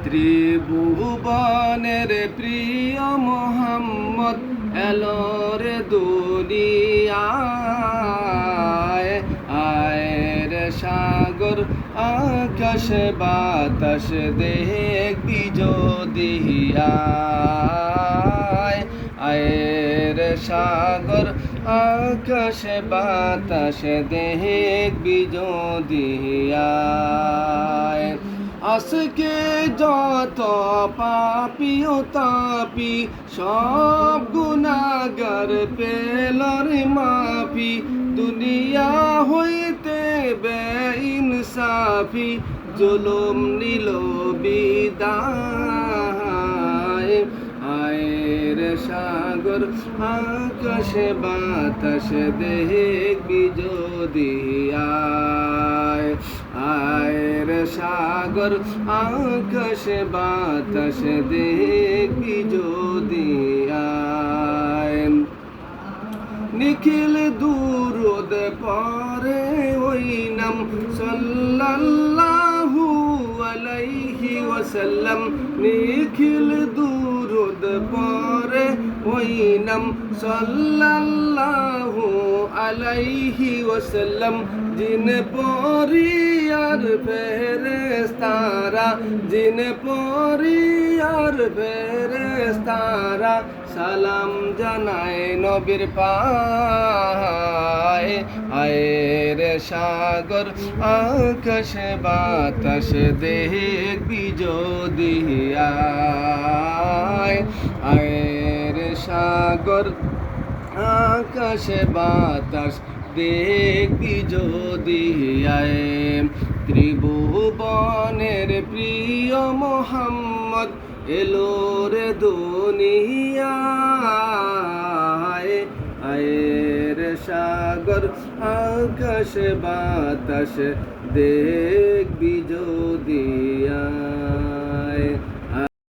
ত্রিভুবনের প্রিয় মোহাম্মদ এলো রে দুনিয়ায়। আয়ের সাগর আকাশ বাতাস দেখবি যদি আয়। আয়ের সাগর আকাশ বাতাস দেখবি যদি আয়। আজকে যত পাপি ও তাপি সব গুনাহগার পেলর মাফি। দুনিয়া হইতে বেইনসাফি জুলুম নিল বিদায়। আয়ের সাগর আকাশ বাতাস দেখবি যদি আয়। আয়ের সাগর আকাশ বাতাস দেখবি যদি আয়। নিখিল দুরুদ পরে ওই নাম সাল্লাল্লাহু আলাইহি ওয়াসাল্লাম। নিখিল দুরুদ পরে ওই নাম সাল্লাল্লাহু আলাইহি ওয়াসাল্লাম। জিন পরি আর ফেরেশতারা, জিন পরি আর ফেরেশতারা সালাম জানায় নবীর পায়। আয়ের সাগর আকাশ বাতাস দেখবি যদি আয়। আয়ের সাগর আকাশ বাতাস দেখবি যদি আয়। ত্রিভুবনের প্রিয় মোহাম্মদ এলো রে দুনিয়ায়। আয়ের সাগর আকাশ বাতাস